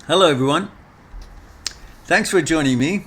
Hello, everyone. Thanks for joining me.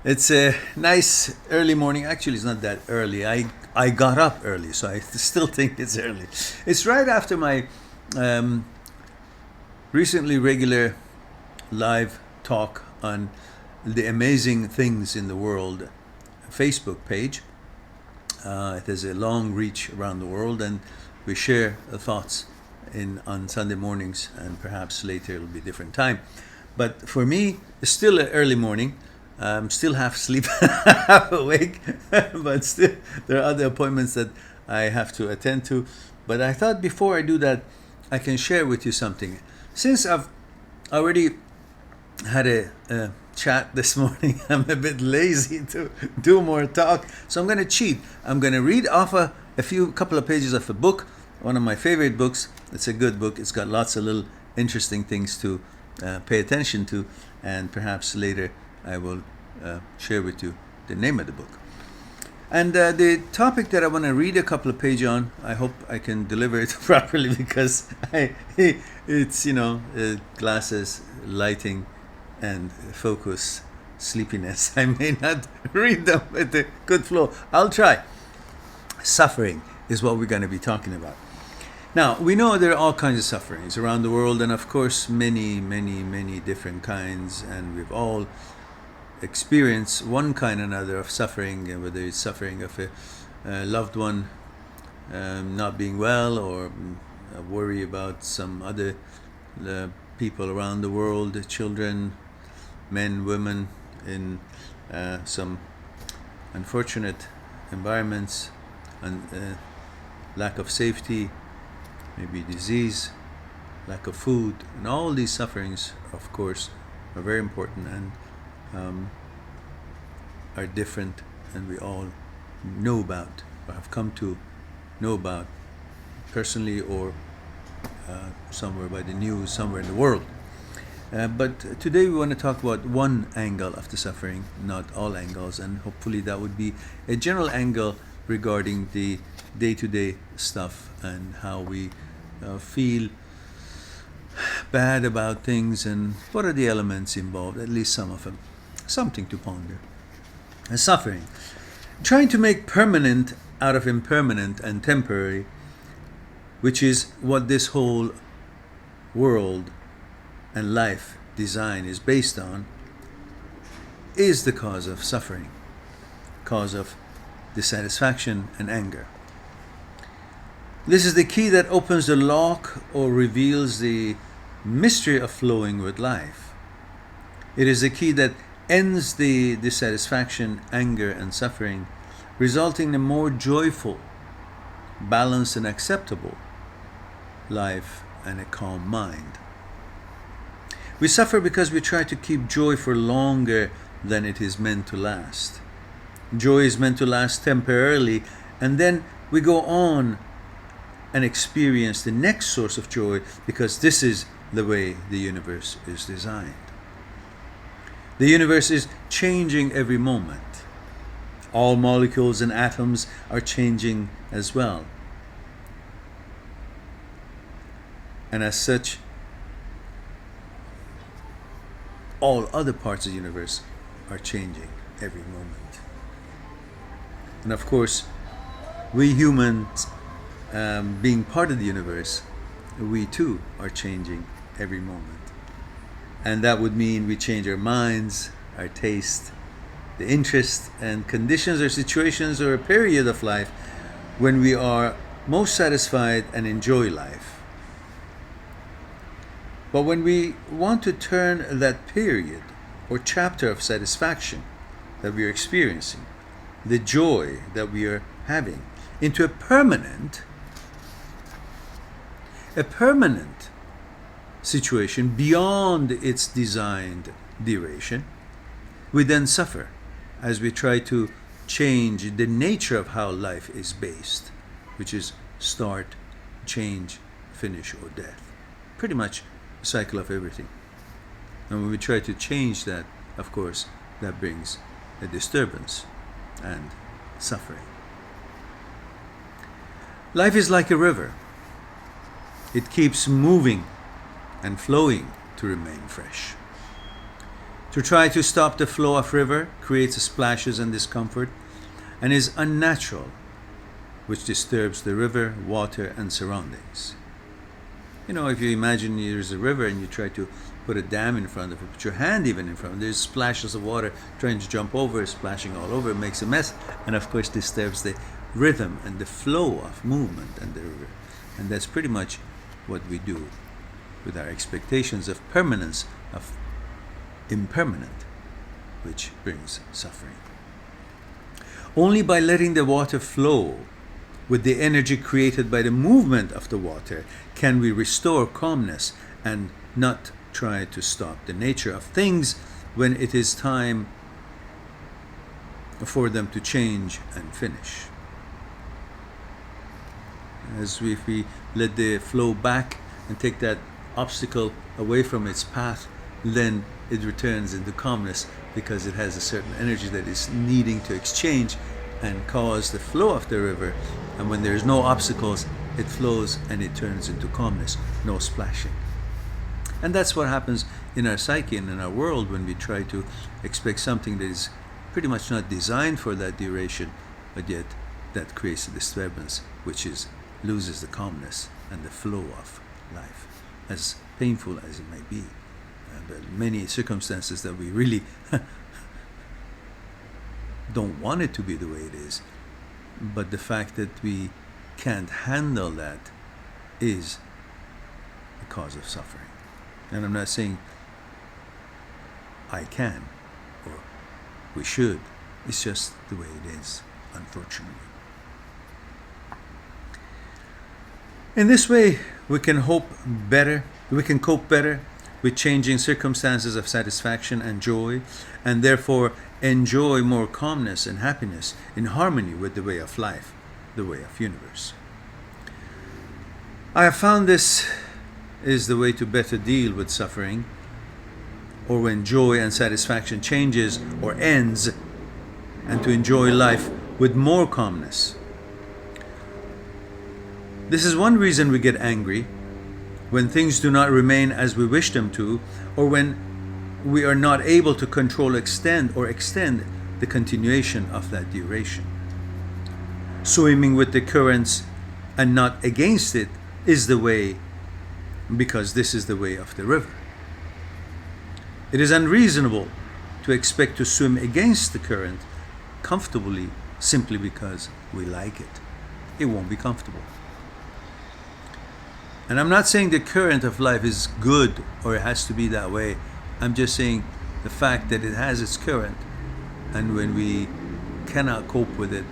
It's a nice early morning. Actually, it's not that early. I got up early, so I still think it's early. It's right after my um, recently regular live talk on the amazing things in the world Facebook page. It has a long reach around the world, and we share thoughts in on Sunday mornings, and perhaps later it'll be a different time. But for me, it's still an early morning. I'm still half asleep, half awake, but still there are other appointments that I have to attend to. But I thought before I do that, I can share with you something. Since I've already had a chat this morning, I'm a bit lazy to do more talk, so I'm going to cheat. I'm going to read off a couple of pages of a book, one of my favorite books. It's a good book. It's got lots of little interesting things to pay attention to, and perhaps later I will share with you the name of the book. And the topic that I want to read a couple of pages on, I hope I can deliver it properly because it's, glasses, lighting, and focus, sleepiness. I may not read them with a good flow. I'll try. Suffering is what we're going to be talking about. Now, we know there are all kinds of sufferings around the world, and of course, many, many, many different kinds, and we've all experienced one kind or another of suffering, whether it's suffering of a loved one not being well, or a worry about some other people around the world, children, men, women, in some unfortunate environments, and lack of safety, maybe disease, lack of food, and all these sufferings, of course, are very important and are different, and we all know about, or have come to know about personally, or somewhere by the news, somewhere in the world. But today we want to talk about one angle of the suffering, not all angles, and hopefully that would be a general angle regarding the day-to-day stuff and how we feel bad about things and what are the elements involved, at least some of them. Something to ponder. And suffering. Trying to make permanent out of impermanent and temporary, which is what this whole world and life design is based on, is the cause of suffering, cause of dissatisfaction and anger. This is the key that opens the lock or reveals the mystery of flowing with life. It is the key that ends the dissatisfaction, anger, and suffering, resulting in a more joyful, balanced, and acceptable life and a calm mind. We suffer because we try to keep joy for longer than it is meant to last. Joy is meant to last temporarily, and then we go on and experience the next source of joy because this is the way the universe is designed. The universe is changing every moment. All molecules and atoms are changing as well. And as such, all other parts of the universe are changing every moment. And of course, we humans, being part of the universe, we too are changing every moment. And that would mean we change our minds, our taste, the interest and conditions or situations or a period of life when we are most satisfied and enjoy life. But when we want to turn that period or chapter of satisfaction that we are experiencing, the joy that we are having, into a permanent situation beyond its designed duration, we then suffer as we try to change the nature of how life is based, which is start, change, finish, or death. Pretty much the cycle of everything. And when we try to change that, of course, that brings a disturbance and suffering. Life is like a river. It keeps moving and flowing to remain fresh. To try to stop the flow of river creates splashes and discomfort and is unnatural, which disturbs the river, water, and surroundings. If you imagine there's a river and you try to put a dam in front of it, put your hand even in front of it, there's splashes of water trying to jump over, splashing all over, it makes a mess, and of course disturbs the rhythm and the flow of movement in the river. And that's pretty much what we do with our expectations of permanence, of impermanent, which brings suffering. Only by letting the water flow with the energy created by the movement of the water can we restore calmness and not try to stop the nature of things when it is time for them to change and finish. If we let the flow back and take that obstacle away from its path, then it returns into calmness because it has a certain energy that is needing to exchange and cause the flow of the river. And when there's no obstacles, it flows and it turns into calmness, no splashing. And that's what happens in our psyche and in our world when we try to expect something that is pretty much not designed for that duration, but yet that creates a disturbance which loses the calmness and the flow of life, as painful as it may be. But many circumstances that we really don't want it to be the way it is, but the fact that we can't handle that is the cause of suffering. And I'm not saying I can or we should, it's just the way it is, unfortunately. In this way, we can cope better with changing circumstances of satisfaction and joy, and therefore enjoy more calmness and happiness in harmony with the way of life, the way of universe. I have found this is the way to better deal with suffering, or when joy and satisfaction changes or ends, and to enjoy life with more calmness. This is one reason we get angry when things do not remain as we wish them to, or when we are not able to control, extend the continuation of that duration. Swimming with the currents and not against it is the way, because this is the way of the river. It is unreasonable to expect to swim against the current comfortably simply because we like it. It won't be comfortable. And I'm not saying the current of life is good or it has to be that way. I'm just saying the fact that it has its current, and when we cannot cope with it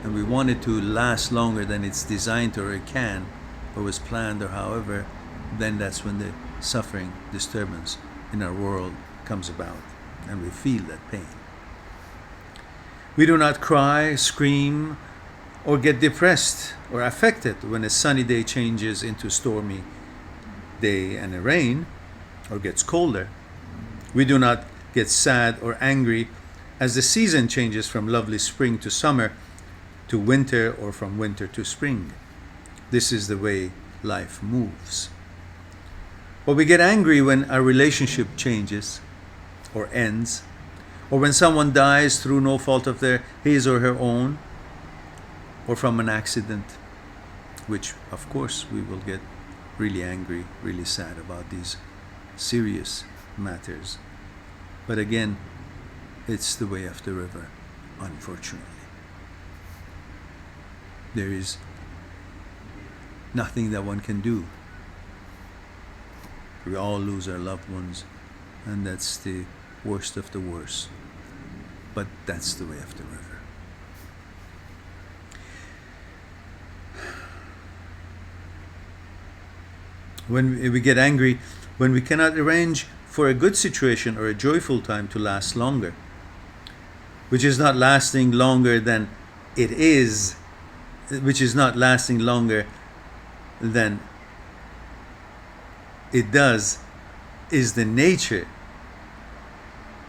and we want it to last longer than it's designed or it can or was planned or however, then that's when the suffering, disturbance in our world comes about and we feel that pain. We do not cry, scream, or get depressed or affected when a sunny day changes into a stormy day and a rain, or gets colder. We do not get sad or angry as the season changes from lovely spring to summer to winter, or from winter to spring. This is the way life moves. But we get angry when our relationship changes or ends, or when someone dies through no fault of his or her own, or from an accident, which of course we will get really angry, really sad about these serious matters. But again, it's the way of the river, unfortunately. There is nothing that one can do. We all lose our loved ones, and that's the worst of the worst. But that's the way of the river. When we get angry, when we cannot arrange for a good situation or a joyful time to last longer, which is not lasting longer than it is, which is not lasting longer than it does, is the nature,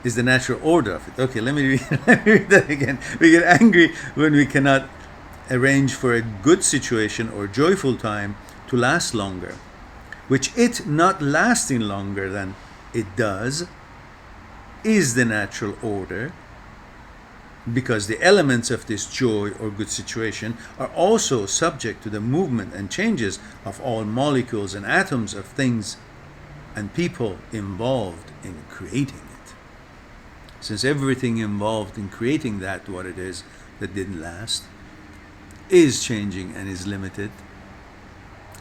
is the natural order of it. Okay, let me read that again. We get angry when we cannot arrange for a good situation or joyful time to last longer, which it not lasting longer than it does, is the natural order, because the elements of this joy or good situation are also subject to the movement and changes of all molecules and atoms of things and people involved in creating it. Since everything involved in creating that, what it is that didn't last, is changing and is limited,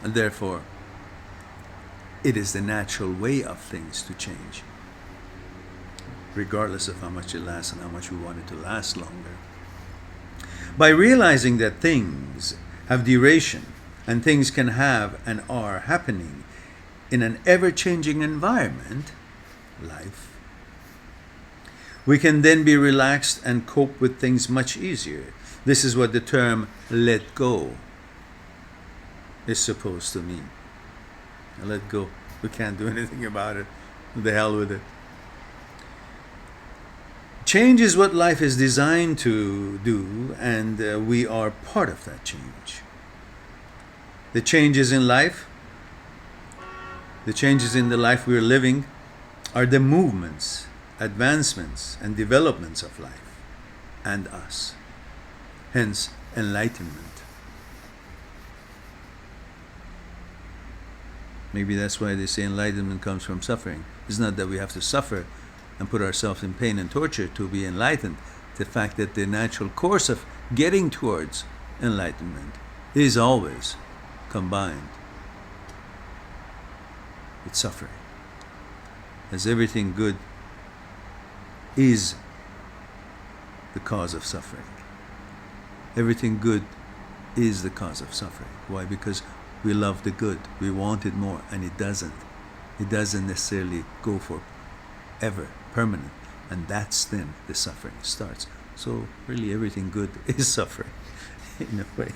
and therefore it is the natural way of things to change, regardless of how much it lasts and how much we want it to last longer. By realizing that things have duration and things can have and are happening in an ever-changing environment, life, we can then be relaxed and cope with things much easier. This is what the term let go is supposed to mean. Let go. We can't do anything about it. The hell with it. Change is what life is designed to do, and we are part of that change. The changes in life, the changes in the life we are living, are the movements, advancements, and developments of life and us. Hence, enlightenment. Maybe that's why they say enlightenment comes from suffering. It's not that we have to suffer and put ourselves in pain and torture to be enlightened. The fact that the natural course of getting towards enlightenment is always combined with suffering. As everything good is the cause of suffering. Everything good is the cause of suffering. Why? Because we love the good. We want it more, and it doesn't. It doesn't necessarily go for ever, permanent. And that's then the suffering starts. So really everything good is suffering, in a way.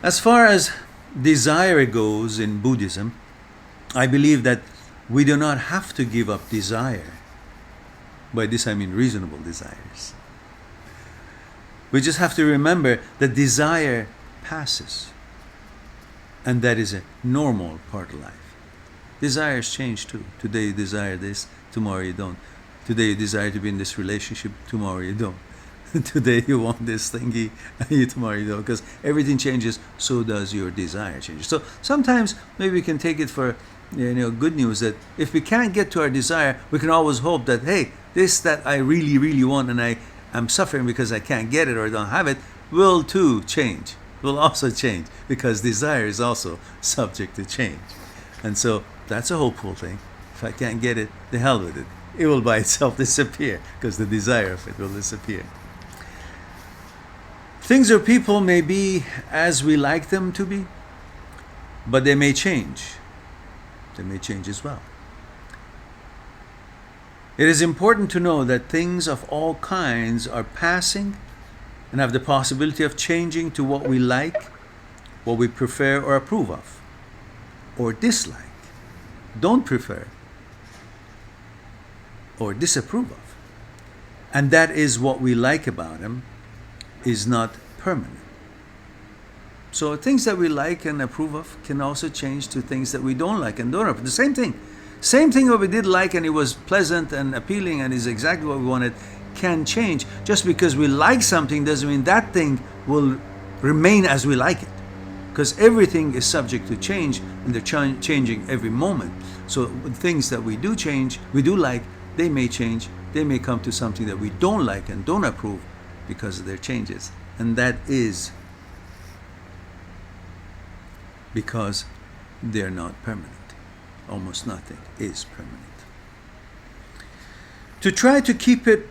As far as desire goes in Buddhism, I believe that we do not have to give up desire. By this I mean reasonable desires. We just have to remember that desire passes. And that is a normal part of life. Desires change too. Today you desire this, tomorrow you don't. Today you desire to be in this relationship, tomorrow you don't. Today you want this thingy, tomorrow you don't. Because everything changes, so does your desire change. So sometimes maybe we can take it for good news that if we can't get to our desire, we can always hope that, hey, this that I really, really want and I'm suffering because I can't get it or don't have it, will too change. Will also change, because desire is also subject to change. And so that's a hopeful thing. If I can't get it, the hell with it. It will by itself disappear, because the desire of it will disappear. Things or people may be as we like them to be, but they may change. They may change as well. It is important to know that things of all kinds are passing and have the possibility of changing to what we like, what we prefer or approve of, or dislike, don't prefer, or disapprove of. And that is what we like about them is not permanent. So things that we like and approve of can also change to things that we don't like and don't approve. The same thing. Same thing what we did like and it was pleasant and appealing and is exactly what we wanted can change. Just because we like something doesn't mean that thing will remain as we like it. Because everything is subject to change and they're changing every moment. So things that we do change, we do like, they may change. They may come to something that we don't like and don't approve because of their changes. And that is because they're not permanent. Almost nothing is permanent. To try to keep it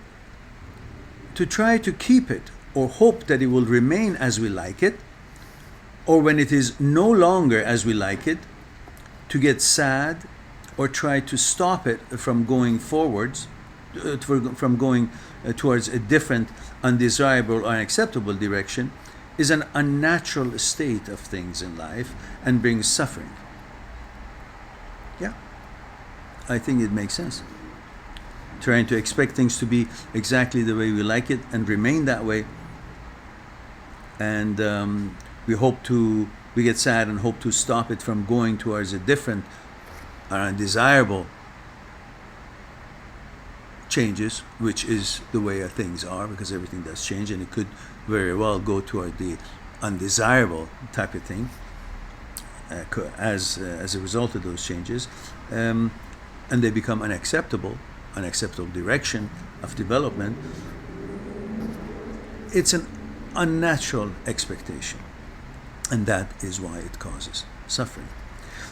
or hope that it will remain as we like it, or when it is no longer as we like it, to get sad or try to stop it from going forwards, from going towards a different, undesirable or unacceptable direction, is an unnatural state of things in life and brings suffering. Yeah, I think it makes sense. Trying to expect things to be exactly the way we like it and remain that way, and we hope to we get sad and hope to stop it from going towards a different or undesirable changes, which is the way things are, because everything does change, and it could very well go toward the undesirable type of thing as a result of those changes, and they become unacceptable direction of development. It's an unnatural expectation, and that is why it causes suffering.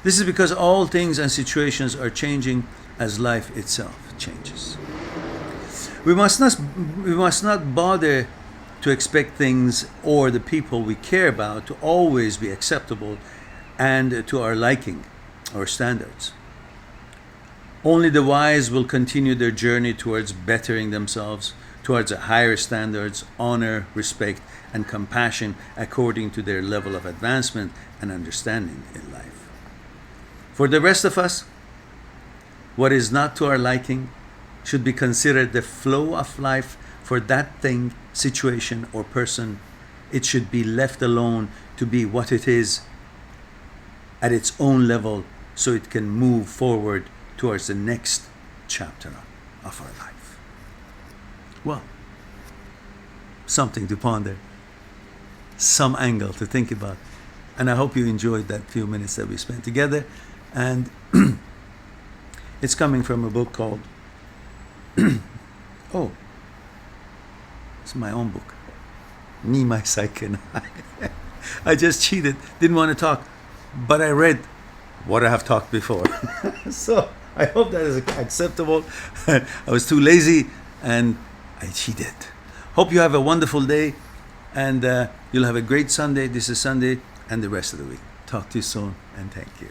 This is because all things and situations are changing as life itself changes. We must not bother to expect things or the people we care about to always be acceptable and to our liking or standards. Only the wise will continue their journey towards bettering themselves, towards a higher standards, honor, respect, and compassion according to their level of advancement and understanding in life. For the rest of us, what is not to our liking should be considered the flow of life for that thing, situation, or person. It should be left alone to be what it is at its own level, so it can move forward towards the next chapter of our life. Well, something to ponder, some angle to think about, and I hope you enjoyed that few minutes that we spent together. And it's coming from a book called oh, it's my own book, Me, My Psyche, and I. I just cheated, didn't want to talk, but I read what I have talked before. So I hope that is acceptable. I was too lazy and I cheated. Hope you have a wonderful day, and you'll have a great Sunday. This is Sunday and the rest of the week. Talk to you soon, and thank you.